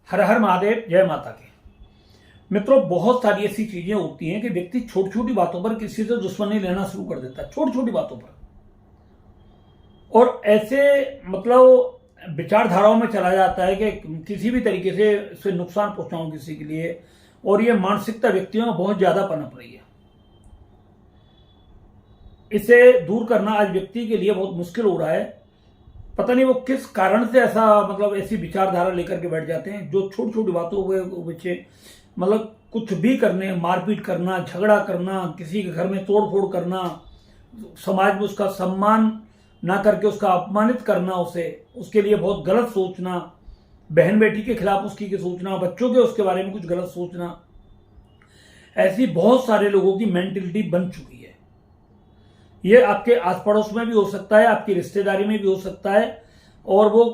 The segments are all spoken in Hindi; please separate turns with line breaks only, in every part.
हर हर महादेव, जय माता के। मित्रों, बहुत सारी ऐसी चीजें होती हैं कि व्यक्ति छोटी छोटी बातों पर किसी से दुश्मनी लेना शुरू कर देता है, छोटी छोटी बातों पर, और ऐसे विचारधाराओं में चला जाता है कि किसी भी तरीके से नुकसान पहुंचाऊं किसी के लिए, और ये मानसिकता व्यक्तियों में बहुत ज्यादा पनप रही है। इसे दूर करना आज व्यक्ति के लिए बहुत मुश्किल हो रहा है। पता नहीं वो किस कारण से ऐसा ऐसी विचारधारा लेकर के बैठ जाते हैं, जो छोटी छोटी बातों के पीछे कुछ भी करने, मारपीट करना, झगड़ा करना, किसी के घर में तोड़ फोड़ करना, समाज में उसका सम्मान ना करके उसका अपमानित करना, उसके लिए बहुत गलत सोचना, बहन बेटी के खिलाफ उसकी के सोचना, बच्चों के उसके बारे में कुछ गलत सोचना। ऐसी बहुत सारे लोगों की मेंटेलिटी बन चुकी है। ये आपके आस पड़ोस में भी हो सकता है, आपकी रिश्तेदारी में भी हो सकता है, और वो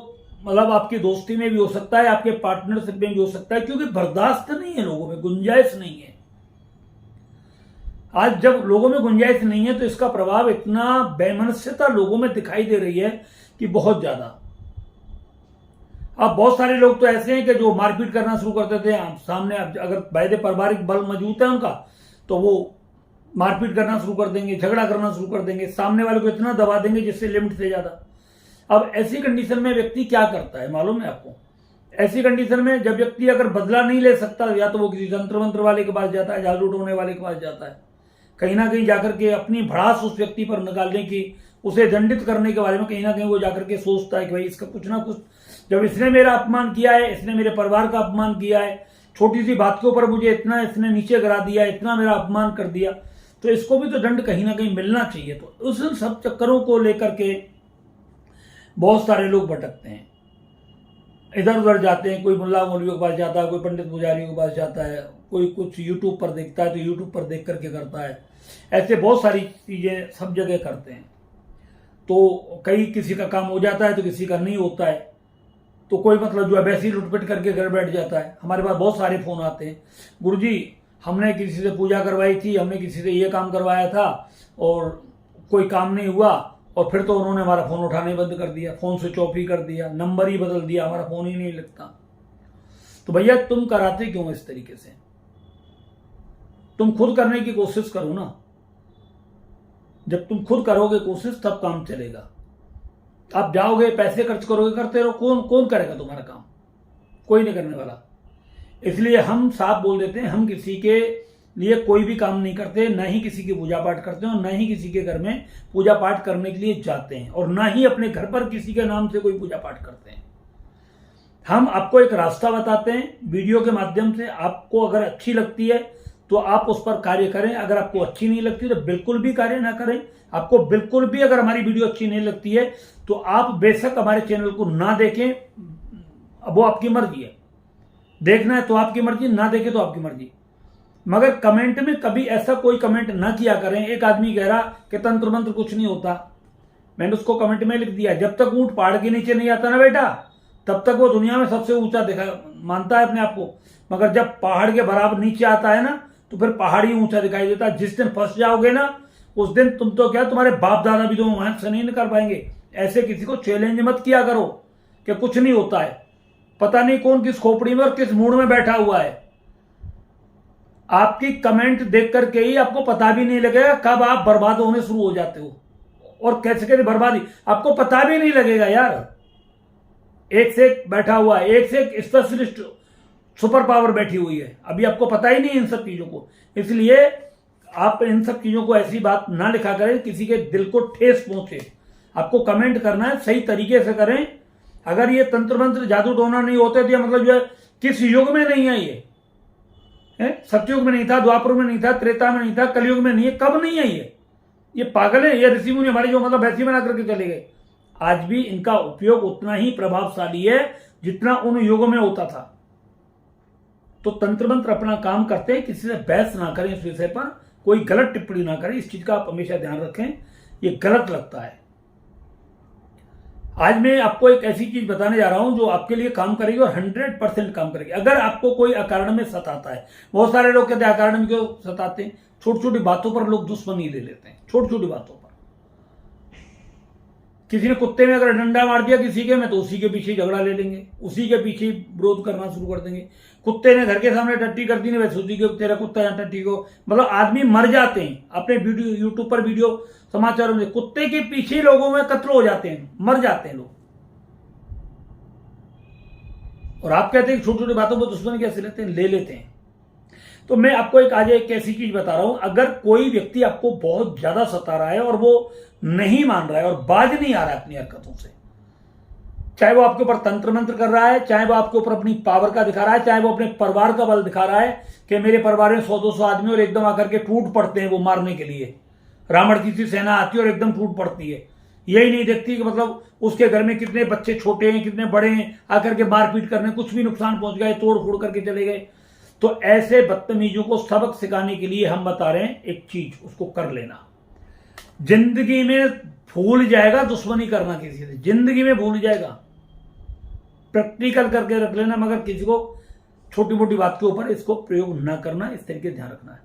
आपकी दोस्ती में भी हो सकता है, आपके पार्टनरशिप में भी हो सकता है, क्योंकि बर्दाश्त नहीं है, लोगों में गुंजाइश नहीं है। आज जब लोगों में गुंजाइश नहीं है तो इसका प्रभाव इतना बेमनस्यता लोगों में दिखाई दे रही है कि बहुत ज्यादा। अब बहुत सारे लोग तो ऐसे हैं कि जो मारपीट करना शुरू करते थे सामने, अगर वायदे पारिवारिक बल मजबूत है उनका, तो वो मारपीट करना शुरू कर देंगे, झगड़ा करना शुरू कर देंगे, सामने वाले को इतना दबा देंगे जिससे लिमिट से ज्यादा। अब ऐसी कंडीशन में व्यक्ति क्या करता है मालूम है आपको? ऐसी कंडीशन में जब व्यक्ति अगर बदला नहीं ले सकता, या तो वो किसी तंत्र मंत्र वाले के पास जाता है, जादू टोने वाले के पास जाता है, कहीं ना कहीं जाकर के अपनी भड़ास उस व्यक्ति पर निकालने की, उसे दंडित करने के बारे में कहीं ना कहीं वो जाकर के सोचता है कि भाई इसका कुछ ना कुछ, जब इसने मेरा अपमान किया है, इसने मेरे परिवार का अपमान किया है, छोटी सी बात के ऊपर मुझे इतना इसने नीचे गिरा दिया, इतना मेरा अपमान कर दिया, तो इसको भी तो दंड कहीं ना कहीं मिलना चाहिए। तो उस सब चक्करों को लेकर के बहुत सारे लोग भटकते हैं, इधर उधर जाते हैं। कोई मुल्ला मौलवियों के पास जाता है, कोई पंडित पुजारियों के पास जाता है, कोई कुछ यूट्यूब पर देखता है तो यूट्यूब पर देख करके करता है। ऐसे बहुत सारी चीजें सब जगह करते हैं। तो कई किसी का काम हो जाता है तो किसी का नहीं होता है, तो कोई जो है वैसे ही लुटपिट करके घर बैठ जाता है। हमारे पास बहुत सारे फोन आते हैं, गुरुजी हमने किसी से पूजा करवाई थी, हमने किसी से ये काम करवाया था और कोई काम नहीं हुआ, और फिर तो उन्होंने हमारा फोन उठाने बंद कर दिया, फोन स्विच ऑफ ही कर दिया, नंबर ही बदल दिया, हमारा फोन ही नहीं लगता। तो भैया तुम कराते क्यों इस तरीके से? तुम खुद करने की कोशिश करो ना। जब तुम खुद करोगे कोशिश तब काम चलेगा। आप जाओगे, पैसे खर्च करोगे, करते रहो, कौन करेगा तुम्हारा काम? कोई नहीं करने वाला। इसलिए हम साफ बोल देते हैं, हम किसी के लिए कोई भी काम नहीं करते, न ही किसी की पूजा पाठ करते हैं, और न ही किसी के घर में पूजा पाठ करने के लिए जाते हैं, और न ही अपने घर पर किसी के नाम से कोई पूजा पाठ करते हैं। हम आपको एक रास्ता बताते हैं वीडियो के माध्यम से। आपको अगर अच्छी लगती है तो आप उस पर कार्य करें, अगर आपको अच्छी नहीं लगती तो बिल्कुल भी कार्य ना करें। आपको बिल्कुल भी अगर हमारी वीडियो अच्छी नहीं लगती है तो आप बेशक हमारे चैनल को ना देखें, वो आपकी मर्जी है। देखना है तो आपकी मर्जी, ना देखे तो आपकी मर्जी। मगर कमेंट में कभी ऐसा कोई कमेंट ना किया करें। एक आदमी कह रहा कि तंत्र मंत्र कुछ नहीं होता, मैंने उसको कमेंट में लिख दिया, जब तक ऊंट पहाड़ के नीचे नहीं आता ना बेटा, तब तक वो दुनिया में सबसे ऊंचा दिखा मानता है अपने आप को। मगर जब पहाड़ के बराबर नीचे आता है ना, तो फिर पहाड़ ही ऊंचा दिखाई देता है। जिस दिन फंस जाओगे ना, उस दिन तुम तो क्या, तुम्हारे बाप दादा भी तुम वहां से नहीं निकल पाएंगे। ऐसे किसी को चैलेंज मत किया करो कि कुछ नहीं होता है। पता नहीं कौन किस खोपड़ी में और किस मूड में बैठा हुआ है। आपकी कमेंट देख करके ही आपको पता भी नहीं लगेगा कब आप बर्बाद होने शुरू हो जाते हो, और कैसे कैसे बर्बादी आपको पता भी नहीं लगेगा यार। एक से एक बैठा हुआ है, एक से एक स्पेशलिस्ट सुपर पावर बैठी हुई है, अभी आपको पता ही नहीं इन सब चीजों को। इसलिए आप इन सब चीजों को ऐसी बात ना लिखा करें किसी के दिल को ठेस पहुंचे। आपको कमेंट करना है सही तरीके से करें। अगर ये तंत्र मंत्र जादू टोना नहीं होते तो जो है किस युग में नहीं है ये? सतयुग में नहीं था, द्वापर में नहीं था, त्रेता में नहीं था, कलयुग में नहीं है, कब नहीं है ये पागल है। ये ऋषि मुनि हमारे जो वैसी बना करके चले गए। आज भी इनका उपयोग उतना ही प्रभावशाली है जितना उन युगों में होता था। तो तंत्र मंत्र अपना काम करते हैं, किसी से बहस ना करें इस विषय पर, कोई गलत टिप्पणी ना करें। इस चीज का आप हमेशा ध्यान रखें, ये गलत लगता है। आज मैं आपको एक ऐसी चीज बताने जा रहा हूं जो आपके लिए काम करेगी और 100% काम करेगी। अगर आपको कोई अकारण में सताता है, बहुत सारे लोग कहते हैं अकारण में क्यों सताते हैं? छोटी छोटी बातों पर लोग दुश्मनी ले लेते हैं, छोटी छोटी बातों पर। किसी ने कुत्ते में अगर डंडा मार दिया किसी के में, तो उसी के पीछे झगड़ा ले लेंगे, उसी के पीछे विरोध करना शुरू कर देंगे। कुत्ते ने घर के सामने टट्टी कर दी ना, वैसे उसी के तेरा कुत्ता यहाँ टट्टी को, मतलब आदमी मर जाते हैं अपने वीडियो यूट्यूब पर वीडियो समाचारों में, कुत्ते के पीछे लोगों में कत्ल हो जाते हैं, मर जाते हैं लोग। और आप कहते हैं कि छोटी छोटी बातों पर दुश्मनी कैसे लेते हैं, ले लेते हैं। तो मैं आपको आज एक ऐसी चीज बता रहा हूं, अगर कोई व्यक्ति आपको बहुत ज्यादा सता रहा है और वो नहीं मान रहा है और बाज नहीं आ रहा है अपनी हरकतों से, चाहे वो आपके ऊपर तंत्र मंत्र कर रहा है, चाहे वो आपके ऊपर अपनी पावर का दिखा रहा है, चाहे वो अपने परिवार का बल दिखा रहा है कि मेरे परिवार में 100-200 आदमी और एकदम आकर के टूट पड़ते हैं वो मारने के लिए, रावण की सी सेना आती है और एकदम टूट पड़ती है, यही नहीं देखती कि मतलब उसके घर में कितने बच्चे छोटे हैं कितने बड़े हैं, आकर के मारपीट करने, कुछ भी नुकसान पहुंच गए, तोड़ फोड़ करके चले गए। तो ऐसे बदतमीजों को सबक सिखाने के लिए हम बता रहे हैं एक चीज, उसको कर लेना। जिंदगी में भूल जाएगा दुश्मनी करना किसी से, जिंदगी में भूल जाएगा, प्रैक्टिकल करके रख लेना, मगर किसी को छोटी मोटी बात के ऊपर इसको प्रयोग न करना, इस तरीके ध्यान रखना है।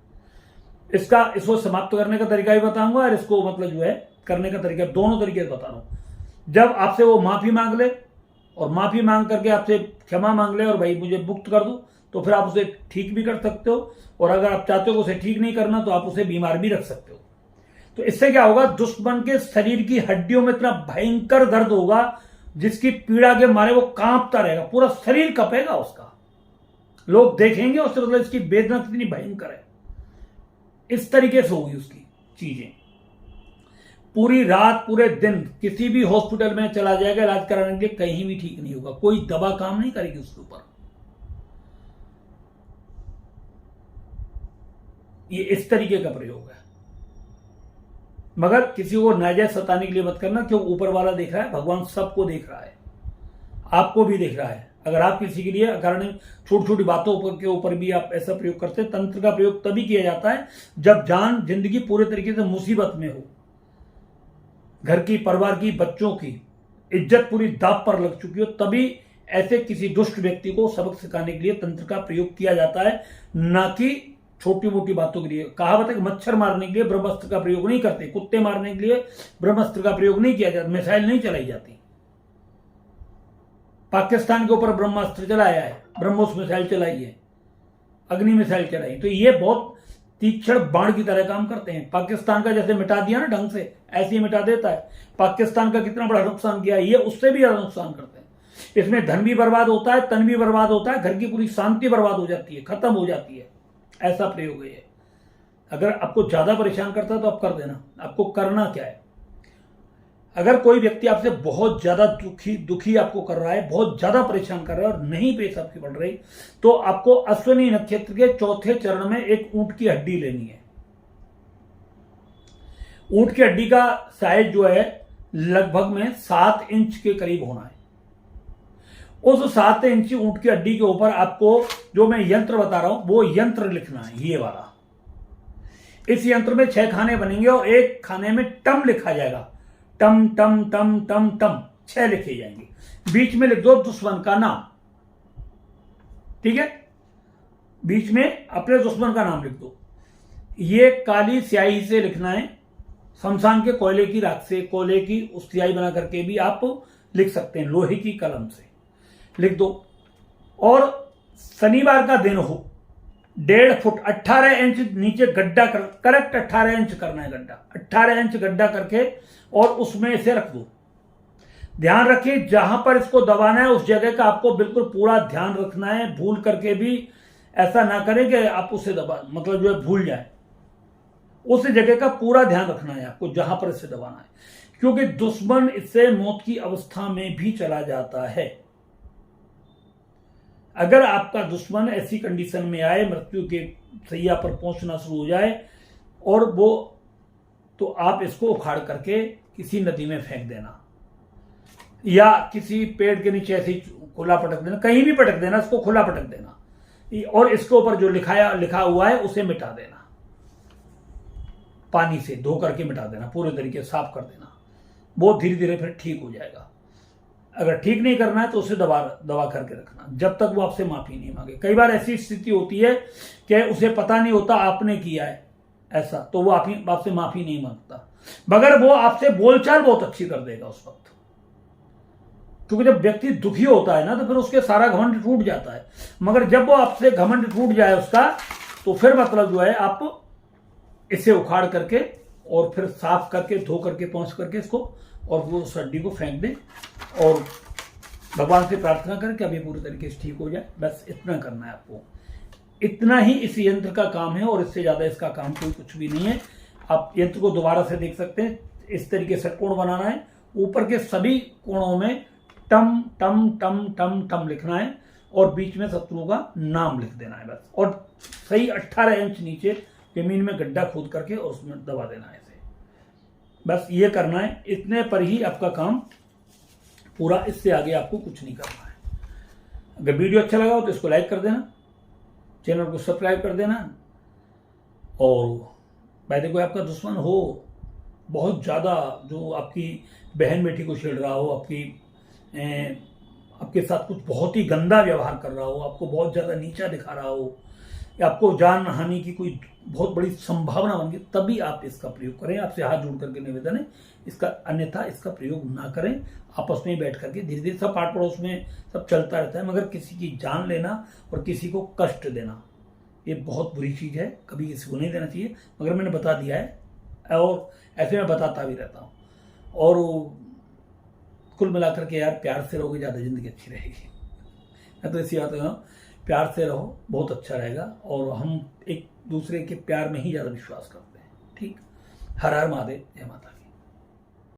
इसको समाप्त करने का तरीका भी बताऊंगा और इसको मतलब जो है करने का तरीका, दोनों तरीके से बता रहा हूं। जब आपसे वो माफी मांग ले और माफी मांग करके आपसे क्षमा मांग ले और भाई मुझे मुक्त कर दो, तो फिर आप उसे ठीक भी कर सकते हो, और अगर आप चाहते हो कि उसे ठीक नहीं करना तो आप उसे बीमार भी रख सकते हो। तो इससे क्या होगा, दुश्मन के शरीर की हड्डियों में इतना भयंकर दर्द होगा जिसकी पीड़ा के मारे वो कांपता रहेगा, पूरा शरीर कपेगा उसका, लोग देखेंगे उससे मतलब इसकी वेदना कितनी भयंकर है। इस तरीके से होगी उसकी चीजें, पूरी रात पूरे दिन किसी भी हॉस्पिटल में चला जाएगा इलाज कराने के लिए, कहीं भी ठीक नहीं होगा, कोई दवा काम नहीं करेगी उसके ऊपर। ये इस तरीके का प्रयोग है, मगर किसी को नाजायज सताने के लिए मत करना, क्यों ऊपर वाला देख रहा है, भगवान सबको देख रहा है, आपको भी देख रहा है। अगर आप किसी के लिए कारण छोटी छोटी बातों के ऊपर भी आप ऐसा प्रयोग करते हैं, तंत्र का प्रयोग तभी किया जाता है जब जान जिंदगी पूरे तरीके से मुसीबत में हो, घर की, परिवार की, बच्चों की इज्जत पूरी दांव पर लग चुकी हो, तभी ऐसे किसी दुष्ट व्यक्ति को सबक सिखाने के लिए तंत्र का प्रयोग किया जाता है, ना कि छोटी मोटी बातों के लिए। कहावत है कि मच्छर मारने के लिए ब्रह्मास्त्र का प्रयोग नहीं करते, कुत्ते मारने के लिए ब्रह्मास्त्र का प्रयोग नहीं किया जाता, मिसाइल नहीं चलाई जाती। पाकिस्तान के ऊपर ब्रह्मास्त्र चलाया है, ब्रह्मोस मिसाइल चलाई है, अग्नि मिसाइल चलाई, तो ये बहुत तीक्ष्ण बाण की तरह काम करते हैं। पाकिस्तान का जैसे मिटा दिया ना ढंग से, ऐसे ही मिटा देता है। पाकिस्तान का कितना बड़ा नुकसान किया है, ये उससे भी ज्यादा नुकसान करते हैं। इसमें धन भी बर्बाद होता है, तन भी बर्बाद होता है, घर की पूरी शांति बर्बाद हो जाती है, खत्म हो जाती है। ऐसा प्रयोग है। अगर आपको ज्यादा परेशान करता है तो आप कर देना। आपको करना क्या है, अगर कोई व्यक्ति आपसे बहुत ज्यादा दुखी आपको कर रहा है, बहुत ज्यादा परेशान कर रहा है और नहीं पेश आपकी बढ़ रही, तो आपको अश्विनी नक्षत्र के चौथे चरण में एक ऊंट की हड्डी लेनी है। ऊंट की हड्डी का साइज जो है लगभग में 7 इंच के करीब होना है। उस 7 इंची ऊंट की हड्डी के ऊपर आपको जो मैं यंत्र बता रहा हूं वो यंत्र लिखना है, ये वाला। इस यंत्र में 6 खाने बनेंगे और एक खाने में टम लिखा जाएगा, टम टम टम टम टम 6 लिखे जाएंगे। बीच में लिख दो दुश्मन का नाम, ठीक है, बीच में अपने दुश्मन का नाम लिख दो। ये काली स्याही से लिखना है, शमशान के कोयले की राख से, कोयले की उस स्याही बना करके भी आप लिख सकते हैं, लोहे की कलम से लिख दो। और शनिवार का दिन हो, 1.5 फुट 18 इंच नीचे गड्ढा कर, करेक्ट 18 इंच करना है गड्ढा, 18 इंच गड्ढा करके और उसमें इसे रख दो। ध्यान रखिए जहां पर इसको दबाना है उस जगह का आपको बिल्कुल पूरा ध्यान रखना है, भूल करके भी ऐसा ना करें कि आप उसे दबा मतलब जो है भूल जाए। उस जगह का पूरा ध्यान रखना है आपको जहां पर इसे दबाना है, क्योंकि दुश्मन इससे मौत की अवस्था में भी चला जाता है। अगर आपका दुश्मन ऐसी कंडीशन में आए, मृत्यु के सैया पर पहुंचना शुरू हो जाए और वो, तो आप इसको उखाड़ करके किसी नदी में फेंक देना या किसी पेड़ के नीचे ऐसे खुला पटक देना, कहीं भी पटक देना, इसको खुला पटक देना और इसके ऊपर जो लिखा हुआ है उसे मिटा देना, पानी से धो करके मिटा देना, पूरे तरीके से साफ कर देना। वो धीरे धीरे फिर ठीक हो जाएगा। अगर ठीक नहीं करना है तो उसे दबा करके रखना जब तक वो आपसे माफी नहीं मांगे। कई बार ऐसी स्थिति होती है कि उसे पता नहीं होता आपने किया है, ऐसा, तो वो आपसे माफी नहीं मांगता, मगर वो आपसे बोलचाल बहुत अच्छी कर देगा उस वक्त। क्योंकि जब व्यक्ति दुखी होता है ना तो फिर उसके सारा घमंड टूट जाता है, मगर जब वो आपसे घमंड टूट जाए उसका, तो फिर मतलब जो है आप इसे उखाड़ करके और फिर साफ करके धो करके पहुंच करके इसको और वो उस हड्डी को फेंक दें और भगवान से प्रार्थना करें कि अब ये पूरी तरीके से ठीक हो जाए। बस इतना करना है आपको, इतना ही इस यंत्र का काम है और इससे ज्यादा इसका काम कोई कुछ भी नहीं है। आप यंत्र को दोबारा से देख सकते हैं, इस तरीके से कोण बनाना है, ऊपर के सभी कोणों में टम टम टम टम टम लिखना है और बीच में शत्रु का नाम लिख देना है बस, और सही 18 इंच नीचे जमीन में गड्ढा खोद करके और उसमें दबा देना है इसे। बस ये करना है, इतने पर ही आपका काम पूरा, इससे आगे आपको कुछ नहीं करना है। अगर वीडियो अच्छा लगा हो तो इसको लाइक कर देना, चैनल को सब्सक्राइब कर देना, और वैसे कोई आपका दुश्मन हो बहुत ज़्यादा, जो आपकी बहन बेटी को छेड़ रहा हो, आपके साथ कुछ बहुत ही गंदा व्यवहार कर रहा हो, आपको बहुत ज़्यादा नीचा दिखा रहा हो, या आपको जान हानि की कोई बहुत बड़ी संभावना बन गई, तभी आप इसका प्रयोग करें। आपसे हाथ जोड़ करके निवेदन है इसका, अन्यथा इसका प्रयोग ना करें। आपस में बैठ करके धीरे धीरे, सब आठ पड़ोस में सब चलता रहता है, मगर किसी की जान लेना और किसी को कष्ट देना ये बहुत बुरी चीज़ है, कभी किसी को नहीं देना चाहिए। मगर मैंने बता दिया है और ऐसे मैं बताता भी रहता हूँ। और कुल मिलाकर के यार प्यार से रहोगे ज़्यादा ज़िंदगी अच्छी रहेगी। मैं तो इसी बात कर रहा हूँ, प्यार से रहो, बहुत अच्छा रहेगा। और हम एक दूसरे के प्यार में ही ज़्यादा विश्वास करते हैं। ठीक, हर हर महादेव, जय माता।